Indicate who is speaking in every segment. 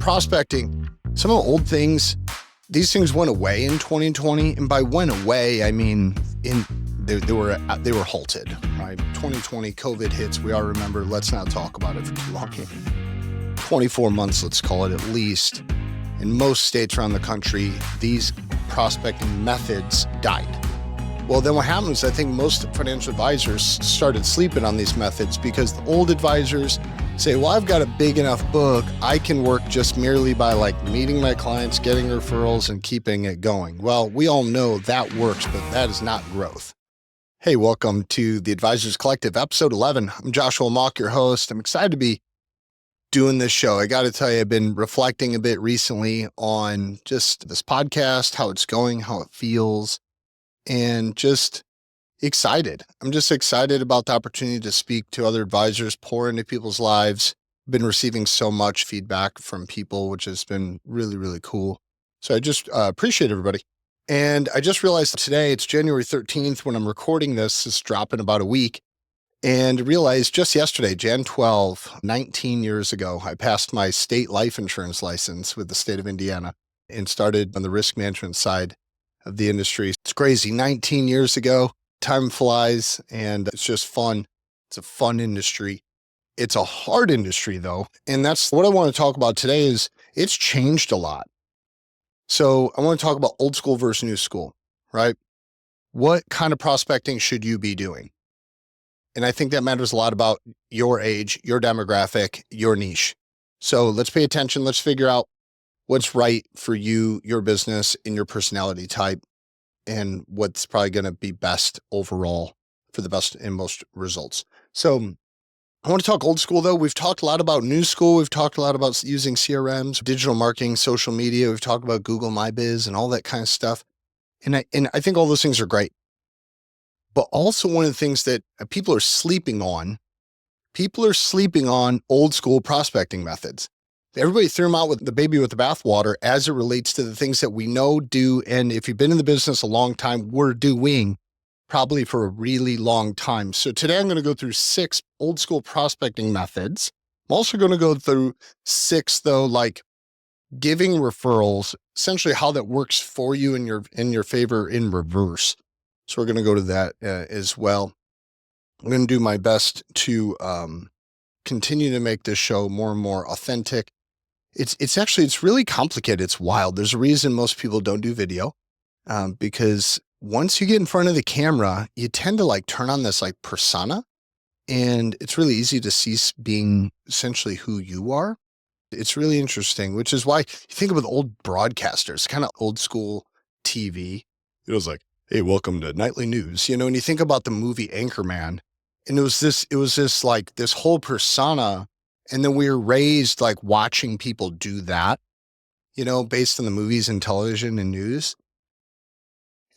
Speaker 1: prospecting, some of the old things, these things went away in 2020. And by went away, I mean they were halted, right? 2020 COVID hits. We all remember, let's not talk about it for too long here. 24 months, let's call it at least. In most states around the country, these prospecting methods died. Well, then what happened is I think most financial advisors started sleeping on these methods because the old advisors say, well, I've got a big enough book. I can work just merely by meeting my clients, getting referrals, and keeping it going. Well, we all know that works, but that is not growth. Hey, welcome to the Advisors Collective, episode 11. I'm Joshua Mock, your host. I'm excited to be doing this show. I got to tell you, I've been reflecting a bit recently on just this podcast, how it's going, how it feels, and just excited. I'm just excited about the opportunity to speak to other advisors, pour into people's lives. I've been receiving so much feedback from people, which has been really, really cool. So I just appreciate everybody. And I just realized today, it's January 13th when I'm recording this. It's dropping about a week. And realized just yesterday, Jan 12, 19 years ago, I passed my state life insurance license with the state of Indiana and started on the risk management side of the industry. It's crazy. 19 years ago, time flies, and it's just fun. It's a fun industry. It's a hard industry, though. And that's what I want to talk about today is it's changed a lot. So I want to talk about old school versus new school, right? What kind of prospecting should you be doing? And I think that matters a lot about your age, your demographic, your niche. So let's pay attention. Let's figure out what's right for you, your business, and your personality type, and what's probably going to be best overall for the best and most results. So I want to talk old school, though. We've talked a lot about new school. We've talked a lot about using CRMs, digital marketing, social media. We've talked about Google My Biz and all that kind of stuff. And I think all those things are great. But also one of the things that people are sleeping on old school prospecting methods. Everybody threw them out with the baby with the bathwater as it relates to the things that we know, do, and if you've been in the business a long time, we're doing probably for a really long time. So today I'm going to go through 6 old school prospecting methods. I'm also going to go through 6, though, like giving referrals, essentially how that works for you in your favor in reverse. So we're going to go to that as well. I'm going to do my best to continue to make this show more and more authentic. It's really complicated. It's wild. There's a reason most people don't do video because once you get in front of the camera, you tend to turn on this persona, and it's really easy to cease being essentially who you are. It's really interesting, which is why you think about old broadcasters, kind of old school TV. It was like, hey, welcome to nightly news. And you think about the movie Anchorman, and it was this whole persona. And then we were raised watching people do that, based on the movies and television and news.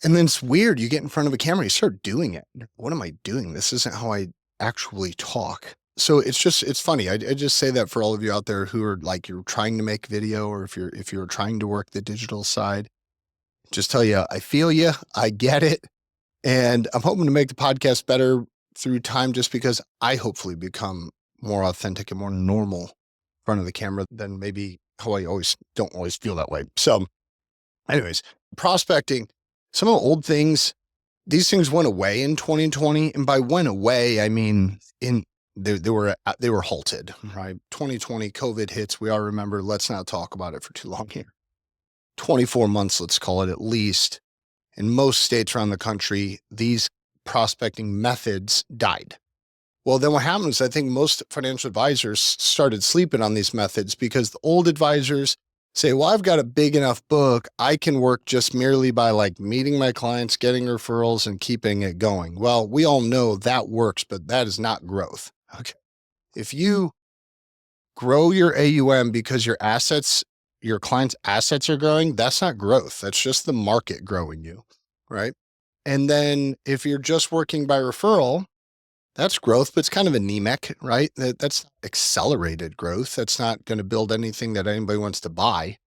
Speaker 1: And then it's weird. You get in front of a camera, you start doing it. What am I doing? This isn't how I actually talk. So it's funny. I just say that for all of you out there who are you're trying to make video, or if you're trying to work the digital side. Just tell you, I feel you, I get it. And I'm hoping to make the podcast better through time just because I hopefully become more authentic and more normal in front of the camera than maybe how I don't always feel that way. So anyways, prospecting, some of the old things, these things went away in 2020. And by went away, I mean, they were halted, right? 2020 COVID hits. We all remember, let's not talk about it for too long here. 24 months, let's call it at least. In most states around the country, these prospecting methods died. Well, then what happened is I think most financial advisors started sleeping on these methods because the old advisors say, well, I've got a big enough book. I can work just merely by meeting my clients, getting referrals, and keeping it going. Well, we all know that works, but that is not growth. Okay. If you grow your AUM because your clients' assets are growing, that's not growth. That's just the market growing you, right? And then if you're just working by referral, that's growth, but it's kind of anemic, right? That's accelerated growth. That's not going to build anything that anybody wants to buy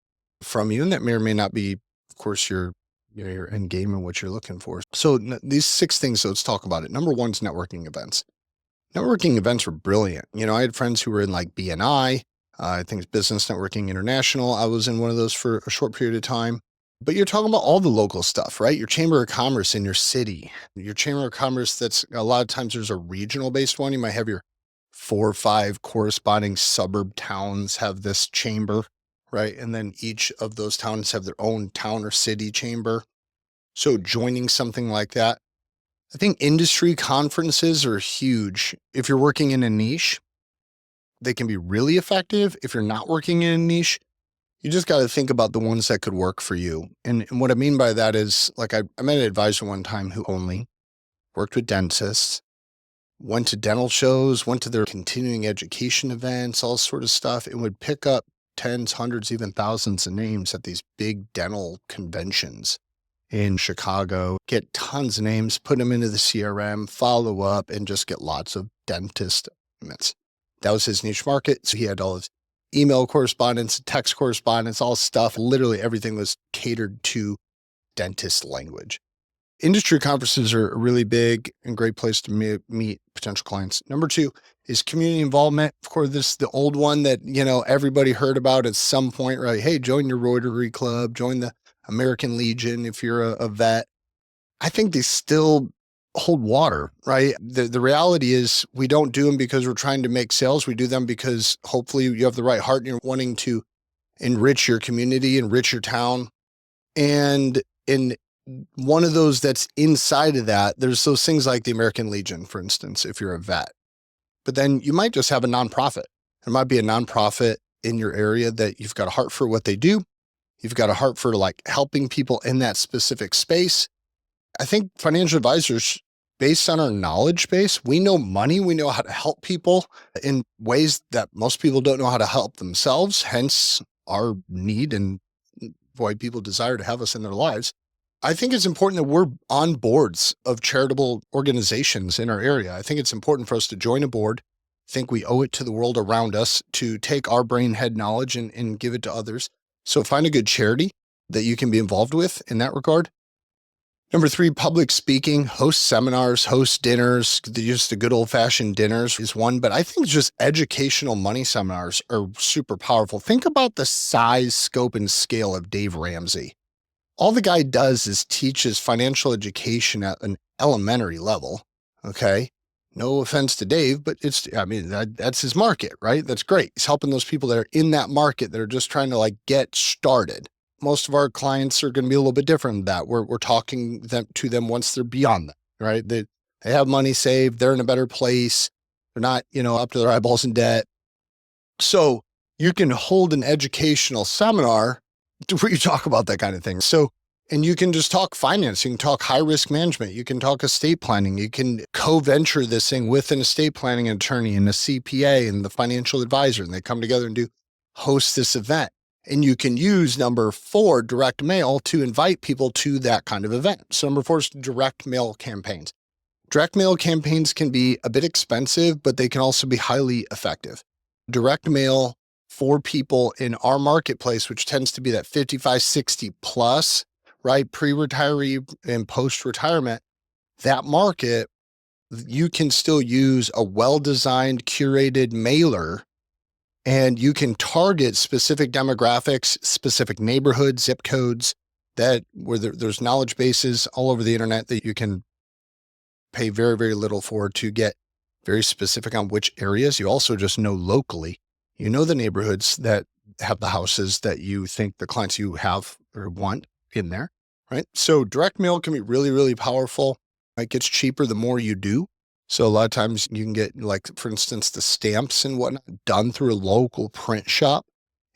Speaker 1: from you. And that may or may not be, of course, your end game and what you're looking for. So these 6 things, so let's talk about it. Number 1 is networking events. Networking events were brilliant. I had friends who were in BNI. I think it's Business Networking International. I was in one of those for a short period of time. But you're talking about all the local stuff, right? Your Chamber of Commerce in your city, your Chamber of Commerce, that's a lot of times there's a regional based one. You might have your 4 or 5 corresponding suburb towns have this chamber, right? And then each of those towns have their own town or city chamber. So joining something like that, I think industry conferences are huge. If you're working in a niche, they can be really effective. If you're not working in a niche, you just got to think about the ones that could work for you. And what I mean by that is, like, I met an advisor one time who only worked with dentists, went to dental shows, went to their continuing education events, all sort of stuff, and would pick up tens, hundreds, even thousands of names at these big dental conventions in Chicago, get tons of names, put them into the CRM, follow up, and just get lots of dentist appointments. That was his niche market. So he had all his email correspondence, text correspondence, all stuff. Literally everything was catered to dentist language. Industry conferences are a really big and great place to meet potential clients. Number 2 is community involvement. Of course, this is the old one that, everybody heard about at some point, right? Hey, join your Rotary Club, join the American Legion if you're a vet. I think they still hold water, right? The reality is we don't do them because we're trying to make sales. We do them because hopefully you have the right heart and you're wanting to enrich your community, enrich your town. And in one of those that's inside of that, there's those things like the American Legion, for instance, if you're a vet. But then you might just have a nonprofit. There might be a nonprofit in your area that you've got a heart for what they do. You've got a heart for like helping people in that specific space. I think financial advisors, based on our knowledge base, we know money, we know how to help people in ways that most people don't know how to help themselves, hence our need and why people desire to have us in their lives. I think it's important that we're on boards of charitable organizations in our area. I think it's important for us to join a board. I think we owe it to the world around us to take our brain head knowledge and give it to others. So find a good charity that you can be involved with in that regard. Number 3, public speaking, host seminars, host dinners. Just the good old-fashioned dinners is one, but I think just educational money seminars are super powerful. Think about the size, scope, and scale of Dave Ramsey. All the guy does is teaches financial education at an elementary level, okay? No offense to Dave, but that's his market, right? That's great. He's helping those people that are in that market that are just trying to get started. Most of our clients are going to be a little bit different than that. We're talking to them once they're beyond that, right? They have money saved. They're in a better place. They're not, up to their eyeballs in debt. So you can hold an educational seminar where you talk about that kind of thing. So, and you can just talk finance. You can talk high risk management. You can talk estate planning. You can co-venture this thing with an estate planning attorney and a CPA and the financial advisor, and they come together and host this event. And you can use number 4, direct mail, to invite people to that kind of event. So number 4 is direct mail campaigns. Direct mail campaigns can be a bit expensive, but they can also be highly effective. Direct mail for people in our marketplace, which tends to be that 55, 60 plus, right? Pre-retiree and post-retirement, that market, you can still use a well-designed, curated mailer, and you can target specific demographics, specific neighborhoods, zip codes, where there's knowledge bases all over the internet that you can pay very, very little for to get very specific on which areas. You also just know locally, you know the neighborhoods that have the houses that you think the clients you have or want in there, right? So direct mail can be really, really powerful. It gets cheaper the more you do. So a lot of times you can get, for instance, the stamps and whatnot done through a local print shop.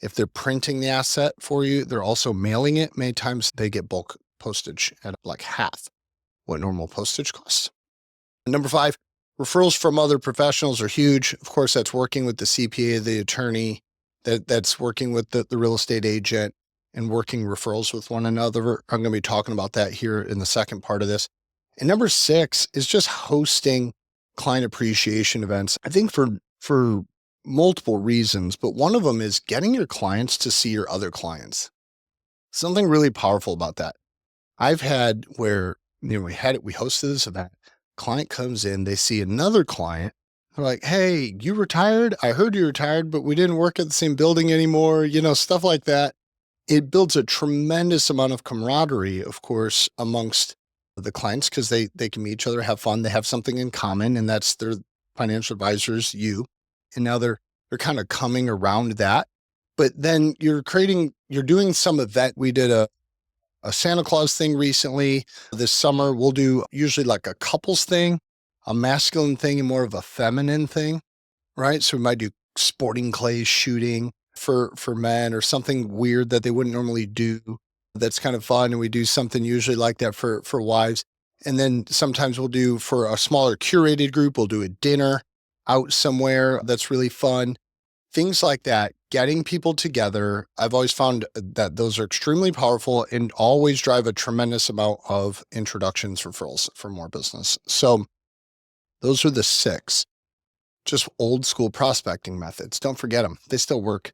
Speaker 1: If they're printing the asset for you, they're also mailing it. Many times they get bulk postage at half what normal postage costs. Number 5, referrals from other professionals are huge. Of course, that's working with the CPA, the attorney, that's working with the real estate agent and working referrals with one another. I'm going to be talking about that here in the second part of this. And number 6 is just hosting client appreciation events. I think for multiple reasons, but one of them is getting your clients to see your other clients. Something really powerful about that. I've had where, we hosted this event. Client comes in, they see another client They're like, hey, you retired? I heard you retired, but we didn't work at the same building anymore, stuff like that. It builds a tremendous amount of camaraderie, of course, amongst the clients because they can meet each other, have fun, they have something in common, and that's their financial advisors, you. And now they're kind of coming around that. But then you're doing some event. We did a Santa Claus thing recently. This summer, we'll do usually like a couples thing, a masculine thing, and more of a feminine thing, right? So we might do sporting clays shooting for men or something weird that they wouldn't normally do. That's kind of fun. And we do something usually like that for wives. And then sometimes we'll do for a smaller curated group, we'll do a dinner out somewhere that's really fun. Things like that, getting people together. I've always found that those are extremely powerful and always drive a tremendous amount of introductions, referrals for more business. So those are the 6 just old school prospecting methods. Don't forget them. They still work.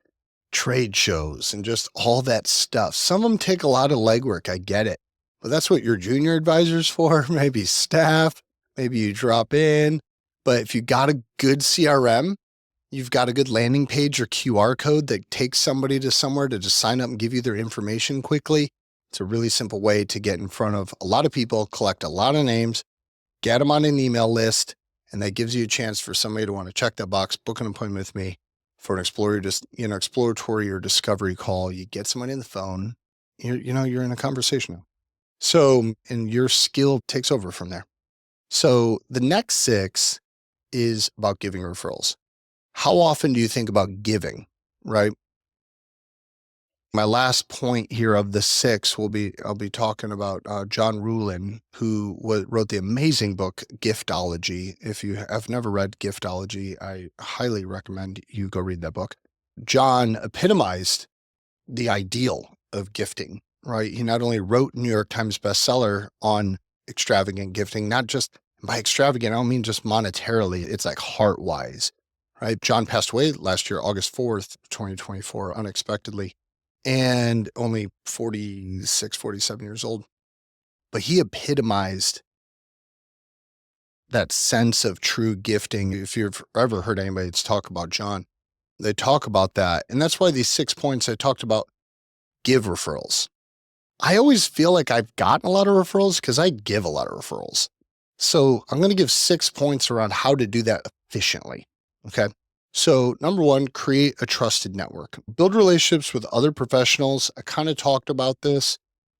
Speaker 1: Trade shows and just all that stuff. Some of them take a lot of legwork. I get it. But that's what your junior advisor's for, maybe staff, maybe you drop in. But if you got a good CRM, you've got a good landing page or QR code that takes somebody to somewhere to just sign up and give you their information quickly. It's a really simple way to get in front of a lot of people, collect a lot of names, get them on an email list, and that gives you a chance for somebody to want to check that box, book an appointment with me for an exploratory or discovery call. You get somebody on the phone, you're in a conversation now. So, and your skill takes over from there. So the next 6 is about giving referrals. How often do you think about giving, right? My last point here of the 6 I'll be talking about John Ruhlin, who wrote the amazing book, Giftology. If you have never read Giftology, I highly recommend you go read that book. John epitomized the ideal of gifting, right? He not only wrote New York Times bestseller on extravagant gifting, not just by extravagant, I don't mean just monetarily, it's like heart-wise, right? John passed away last year, August 4th, 2024, unexpectedly, and only 46, 47 years old. But he epitomized that sense of true gifting. If you've ever heard anybody talk about John, they talk about that. And that's why these 6 points I talked about give referrals. I always feel like I've gotten a lot of referrals because I give a lot of referrals. So I'm going to give 6 points around how to do that efficiently. Okay. So number 1, create a trusted network. Build relationships with other professionals. I kind of talked about this.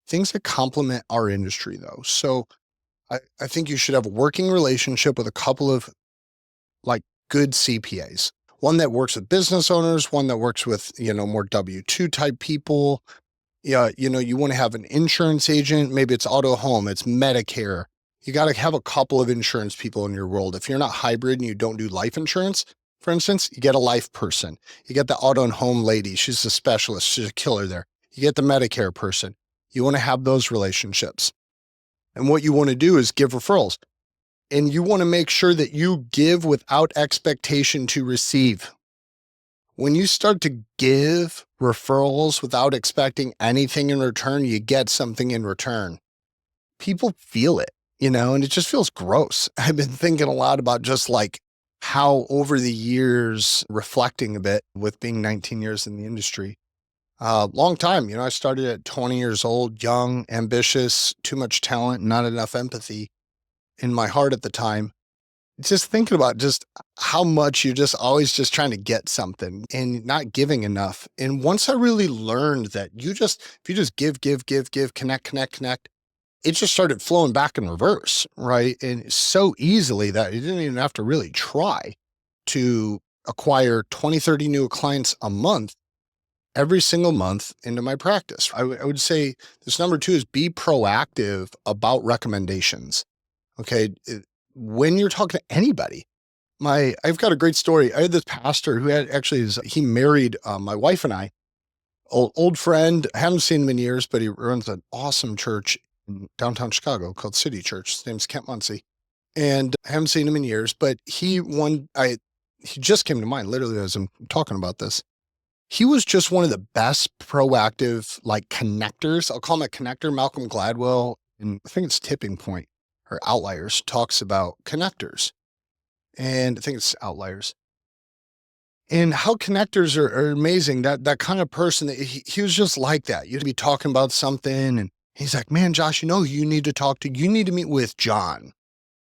Speaker 1: Things that complement our industry though. So I think you should have a working relationship with a couple of like good CPAs. One that works with business owners, one that works with, more W-2 type people. Yeah, you want to have an insurance agent. Maybe it's auto home, it's Medicare. You got to have a couple of insurance people in your world. If you're not hybrid and you don't do life insurance, for instance, you get a life person. You get the auto and home lady. She's a specialist. She's a killer there. You get the Medicare person. You want to have those relationships. And what you want to do is give referrals. And you want to make sure that you give without expectation to receive. When you start to give referrals without expecting anything in return, you get something in return. People feel it, and it just feels gross. I've been thinking a lot about just like how over the years, reflecting a bit with being 19 years in the industry, long time, I started at 20 years old, young, ambitious, too much talent, not enough empathy in my heart at the time. Just thinking about just how much you're just always just trying to get something and not giving enough. And once I really learned that if you just give, connect, it just started flowing back in reverse, right? And so easily that you didn't even have to really try to acquire 20, 30 new clients a month, every single month into my practice. I would say this number 2 is be proactive about recommendations. Okay. When you're talking to anybody, I've got a great story. I had this pastor who he married my wife and I, old friend. I haven't seen him in years, but he runs an awesome church in downtown Chicago called City Church. His name's Kent Muncie. And I haven't seen him in years, but he just came to mind literally as I'm talking about this. He was just one of the best proactive, like connectors. I'll call him a connector. Malcolm Gladwell, and I think it's Tipping Point or Outliers, talks about connectors. And I think it's Outliers. And how connectors are amazing. That kind of person, he was just like that. You'd be talking about something and he's like, man, Josh, you know who you need to talk to? You need to meet with John.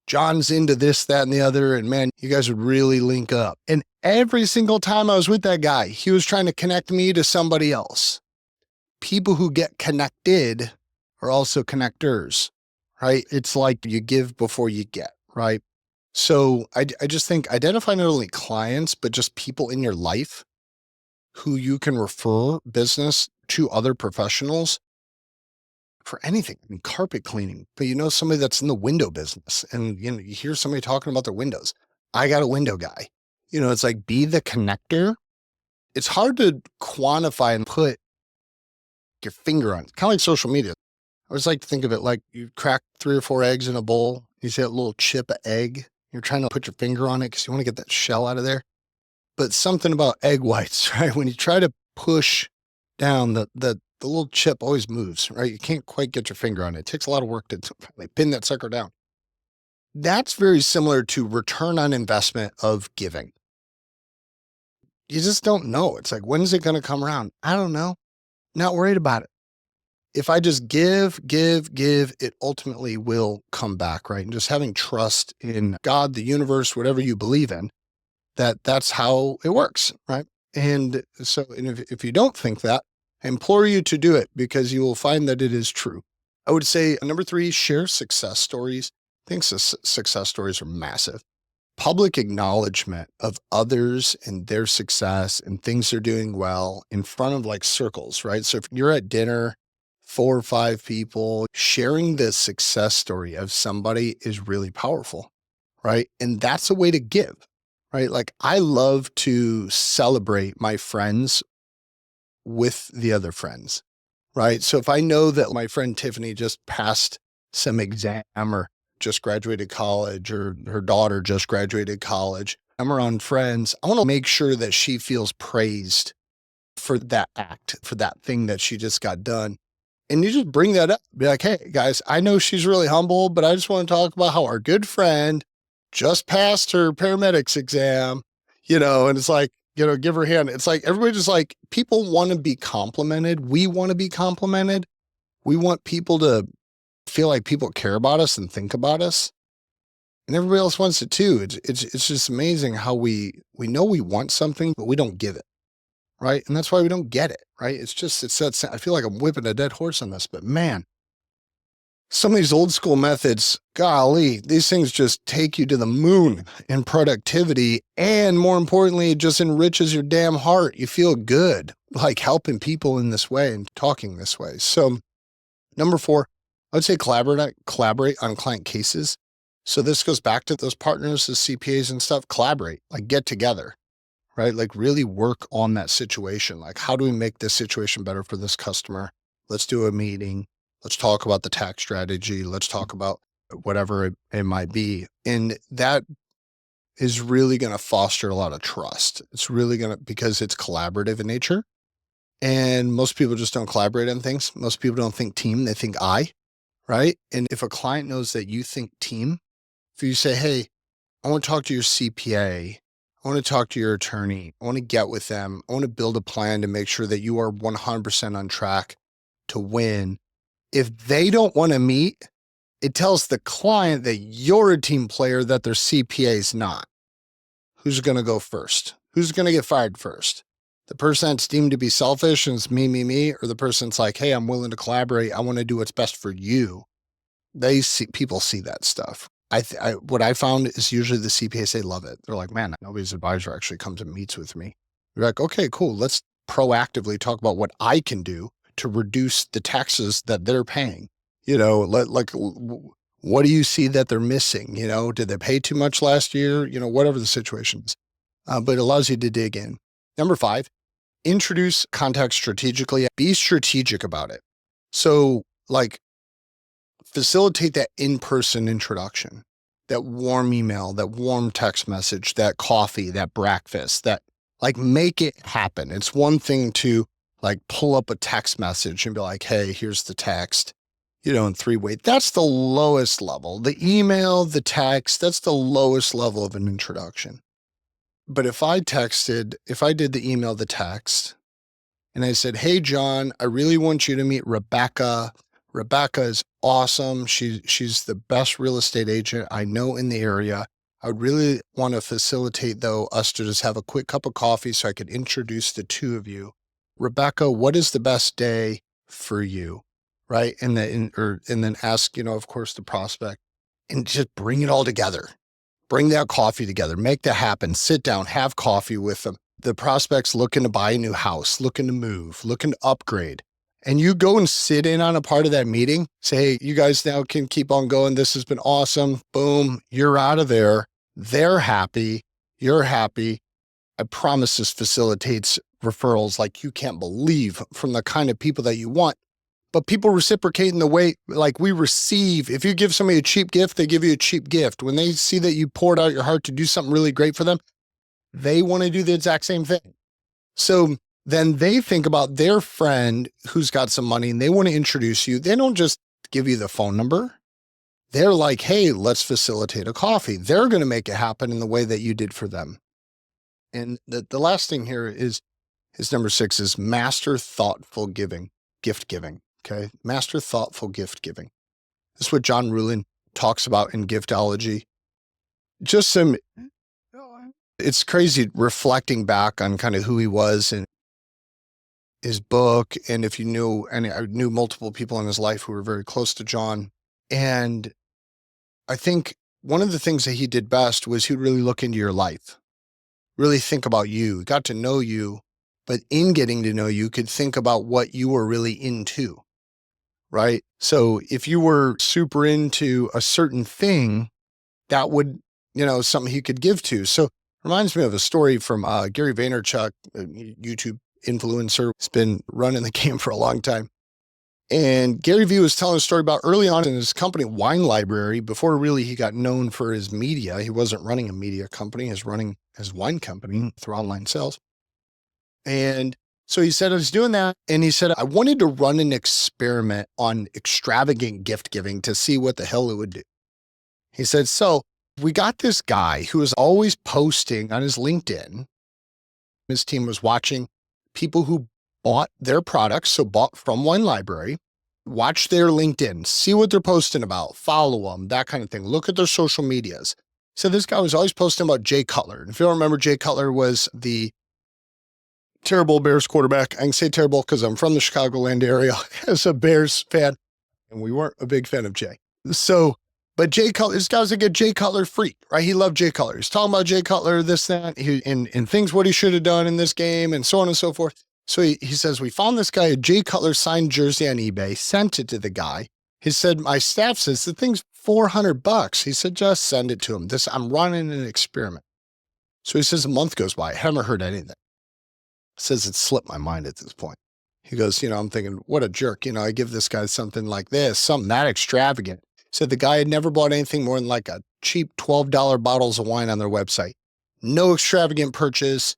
Speaker 1: John's into this, that, and the other. And man, you guys would really link up. And every single time I was with that guy, he was trying to connect me to somebody else. People who get connected are also connectors, right? It's like you give before you get, right? So I just think identify not only clients, but just people in your life who you can refer business to other professionals for anything. I mean, carpet cleaning, but you know, somebody that's in the window business and you know, you hear somebody talking about their windows. I got a window guy. You know, it's like be the connector. It's hard to quantify and put your finger on. It's kind of like social media. I always like to think of it like you crack 3 or 4 eggs in a bowl. You see that little chip of egg. You're trying to put your finger on it because you want to get that shell out of there. But something about egg whites, right? When you try to push down, the little chip always moves, right? You can't quite get your finger on it. It takes a lot of work to pin that sucker down. That's very similar to return on investment of giving. You just don't know. It's like, when is it going to come around? I don't know. Not worried about it. If I just give, it ultimately will come back, right? And just having trust in God, the universe, whatever you believe in, that's how it works, right? And so, and if you don't think that, I implore you to do it because you will find that it is true. I would say number 3, share success stories. I think success stories are massive. Public acknowledgement of others and their success and things they're doing well in front of like circles, right? So if you're at dinner, 4 or 5 people, sharing the success story of somebody is really powerful, right? And that's a way to give, right? Like I love to celebrate my friends with the other friends, right? So if I know that my friend Tiffany just passed some exam or just graduated college or her daughter just graduated college, I'm around friends. I want to make sure that she feels praised for that act, for that thing that she just got done. And you just bring that up. Be like, hey, guys, I know she's really humble, but I just want to talk about how our good friend just passed her paramedics exam, you know, and it's like, you know, give her a hand. It's like everybody just like, people want to be complimented. We want to be complimented. We want people to feel like people care about us and think about us. And everybody else wants it too. It's just amazing how we know we want something, but we don't give it. Right. And that's why we don't get it. Right. It's that, I feel like I'm whipping a dead horse on this, but man, some of these old school methods, golly, these things just take you to the moon in productivity. And more importantly, it just enriches your damn heart. You feel good, like helping people in this way and talking this way. So number 4, I would say collaborate on client cases. So this goes back to those partners, the CPAs and stuff, collaborate, like get together, right? Like really work on that situation. Like, how do we make this situation better for this customer? Let's do a meeting. Let's talk about the tax strategy. Let's talk about whatever it might be. And that is really going to foster a lot of trust. It's really going to, because it's collaborative in nature. And most people just don't collaborate on things. Most people don't think team, they think I, right? And if a client knows that you think team, if you say, hey, I want to talk to your CPA, I want to talk to your attorney, I want to get with them, I want to build a plan to make sure that you are 100% on track to win. If they don't want to meet, it tells the client that you're a team player that their CPA is not. Who's going to go first? Who's going to get fired first? The person that's deemed to be selfish and it's me, or the person's like, hey, I'm willing to collaborate. I want to do what's best for you. People see that stuff. What I found is usually the CPAs, they love it. They're like, man, nobody's advisor actually comes and meets with me. You're like, okay, cool. Let's proactively talk about what I can do to reduce the taxes that they're paying. You know, what do you see that they're missing? You know, did they pay too much last year? You know, whatever the situation is. But it allows you to dig in. Number 5, introduce context strategically. Be strategic about it. So like, facilitate that in-person introduction, that warm email, that warm text message, that coffee, that breakfast, that like make it happen. It's one thing to like pull up a text message and be like, hey, here's the text. in three-way. That's the lowest level. The email, the text, that's the lowest level of an introduction. But if I did the email, the text, and I said, hey, John, I really want you to meet Rebecca. Rebecca is awesome. She's the best real estate agent I know in the area. I would really want to facilitate, though, us to just have a quick cup of coffee so I could introduce the two of you. Rebecca, what is the best day for you? Right. And then ask, of course, the prospect, and just bring it all together. Bring that coffee together, make that happen, sit down, have coffee with them. The prospect's looking to buy a new house, looking to move, looking to upgrade. And you go and sit in on a part of that meeting, say, hey, you guys now can keep on going. This has been awesome. Boom, you're out of there. They're happy. You're happy. I promise this facilitates referrals like you can't believe from the kind of people that you want. But people reciprocate in the way, like we receive. If you give somebody a cheap gift, they give you a cheap gift. When they see that you poured out your heart to do something really great for them, they want to do the exact same thing. So then they think about their friend who's got some money and they want to introduce you. They don't just give you the phone number. They're like, hey, let's facilitate a coffee. They're going to make it happen in the way that you did for them. And the last thing here is number 6 is master thoughtful giving, gift giving. Okay. Master thoughtful gift giving. This is what John Ruhlin talks about in giftology. It's crazy reflecting back on kind of who he was and his book. And if you knew, and I knew multiple people in his life who were very close to John. And I think one of the things that he did best was he'd really look into your life, really think about you, got to know you, but in getting to know you could think about what you were really into. Right? So if you were super into a certain thing, that would, something he could give to. So it reminds me of a story from Gary Vaynerchuk, a YouTube influencer. He's been running the game for a long time. And Gary Vee was telling a story about early on in his company, Wine Library, before really he got known for his media. He wasn't running a media company. He was running his wine company through online sales. And so he said, I was doing that. And he said, I wanted to run an experiment on extravagant gift giving to see what the hell it would do. He said, so we got this guy who was always posting on his LinkedIn. His team was watching people who bought their products, so bought from Wine Library, watch their LinkedIn, see what they're posting about, follow them, that kind of thing. Look at their social medias. So this guy was always posting about Jay Cutler. And if you don't remember, Jay Cutler was the terrible Bears quarterback. I can say terrible because I'm from the Chicagoland area as a Bears fan, and we weren't a big fan of Jay. So, but Jay Cutler, this guy's like a Jay Cutler freak, right? He loved Jay Cutler. He's talking about Jay Cutler, this, that, and things what he should have done in this game, and so on and so forth. So he says, we found this guy, a Jay Cutler signed jersey on eBay, sent it to the guy. He said, my staff says the thing's $400. He said, just send it to him. I'm running an experiment. So he says, a month goes by. I haven't heard anything. Says it slipped my mind at this point. He goes, I'm thinking, what a jerk. I give this guy something like this, something that extravagant. Said the guy had never bought anything more than like a cheap $12 bottles of wine on their website. No extravagant purchase.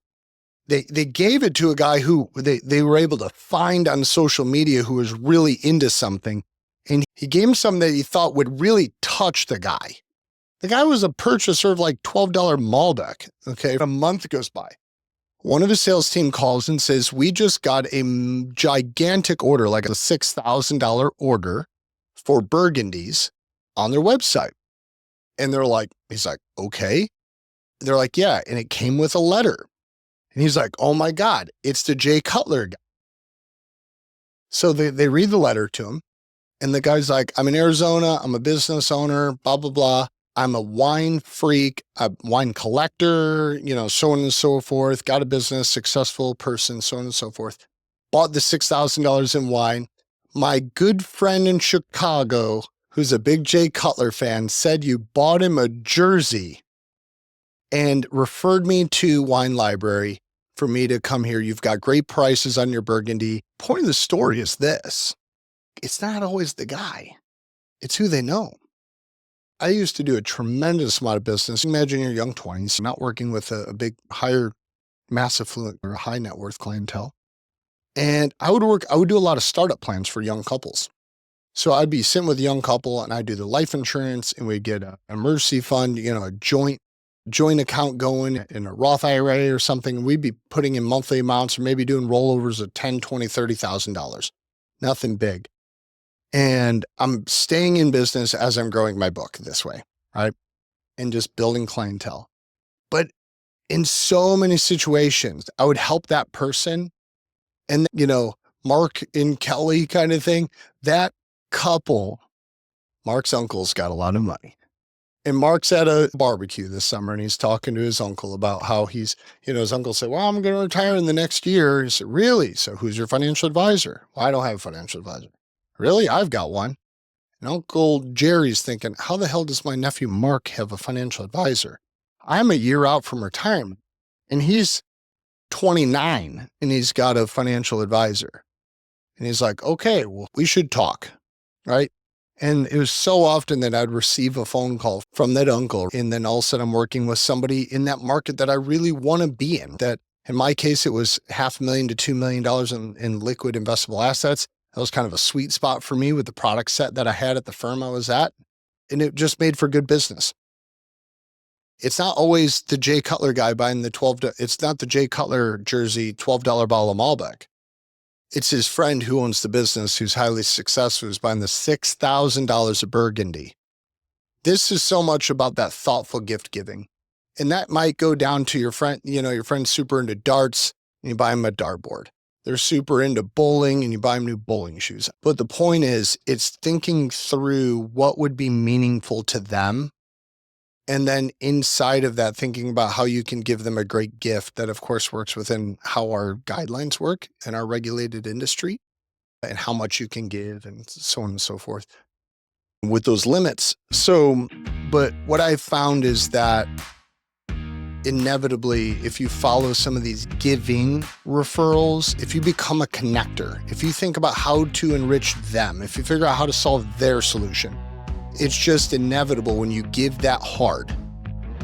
Speaker 1: They gave it to a guy who they were able to find on social media who was really into something. And he gave him something that he thought would really touch the guy. The guy was a purchaser of like $12 Malbec. Okay. A month goes by. One of his sales team calls and says, we just got a gigantic order, like a $6,000 order for Burgundies on their website. And he's like, okay. They're like, yeah. And it came with a letter. And he's like, oh my God, it's the Jay Cutler guy. So they read the letter to him. And the guy's like, I'm in Arizona. I'm a business owner, blah, blah, blah. I'm a wine freak, a wine collector, so on and so forth, got a business, successful person, so on and so forth. Bought the $6,000 in wine. My good friend in Chicago, who's a big Jay Cutler fan, said you bought him a jersey and referred me to Wine Library for me to come here. You've got great prices on your Burgundy. Point of the story is this. It's not always the guy. It's who they know. I used to do a tremendous amount of business. Imagine your young 20s, not working with a big, higher, mass affluent or high net worth clientele. And I would do a lot of startup plans for young couples. So I'd be sitting with a young couple and I'd do the life insurance and we'd get an emergency fund, a joint account going in a Roth IRA or something. We'd be putting in monthly amounts or maybe doing rollovers of $10, $20, $30,000. Nothing big. And I'm staying in business as I'm growing my book this way, right? And just building clientele. But in so many situations, I would help that person and, Mark and Kelly kind of thing. That couple, Mark's uncle's got a lot of money. And Mark's at a barbecue this summer and he's talking to his uncle about how his uncle said, well, I'm going to retire in the next year. He said, really? So who's your financial advisor? Well, I don't have a financial advisor. Really? I've got one. And Uncle Jerry's thinking, how the hell does my nephew Mark have a financial advisor? I'm a year out from retirement and he's 29 and he's got a financial advisor. And he's like, okay, well, we should talk, right? And it was so often that I'd receive a phone call from that uncle. And then all of a sudden I'm working with somebody in that market that I really want to be in. That in my case, it was $500,000 to $2 million in liquid investable assets. That was kind of a sweet spot for me with the product set that I had at the firm I was at. And it just made for good business. It's not always the Jay Cutler guy buying it's not the Jay Cutler jersey, $12 bottle of Malbec. It's his friend who owns the business, who's highly successful, who's buying the $6,000 of Burgundy. This is so much about that thoughtful gift giving. And that might go down to your friend, your friend's super into darts and you buy him a dartboard. They're super into bowling and you buy them new bowling shoes. But the point is, it's thinking through what would be meaningful to them. And then inside of that, thinking about how you can give them a great gift that, of course, works within how our guidelines work in our regulated industry and how much you can give and so on and so forth with those limits. But what I've found is that inevitably, if you follow some of these giving referrals, if you become a connector, if you think about how to enrich them, if you figure out how to solve their solution, it's just inevitable when you give that hard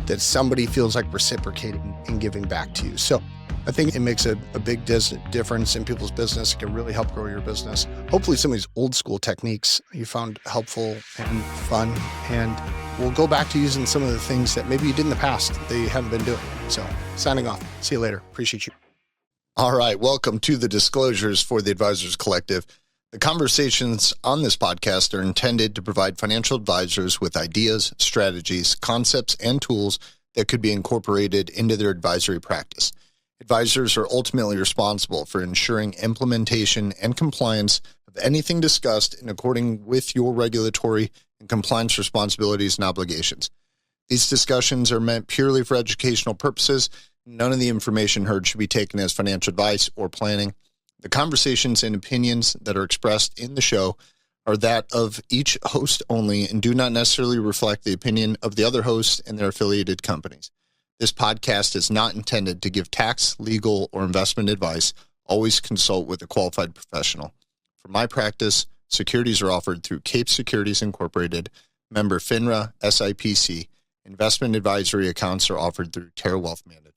Speaker 1: that somebody feels like reciprocating and giving back to you. So I think it makes a big difference in people's business. It can really help grow your business. Hopefully some of these old school techniques you found helpful and fun, and we'll go back to using some of the things that maybe you did in the past that you haven't been doing. So signing off. See you later. Appreciate you. All right. Welcome to the disclosures for the Advisors Collective. The conversations on this podcast are intended to provide financial advisors with ideas, strategies, concepts, and tools that could be incorporated into their advisory practice. Advisors are ultimately responsible for ensuring implementation and compliance of anything discussed in accordance with your regulatory and compliance responsibilities and obligations. These discussions are meant purely for educational purposes. None of the information heard should be taken as financial advice or planning. The conversations and opinions that are expressed in the show are that of each host only and do not necessarily reflect the opinion of the other hosts and their affiliated companies. This podcast is not intended to give tax, legal, or investment advice. Always consult with a qualified professional. For my practice, securities are offered through Cape Securities Incorporated, member FINRA, SIPC. Investment advisory accounts are offered through Terra Wealth Management.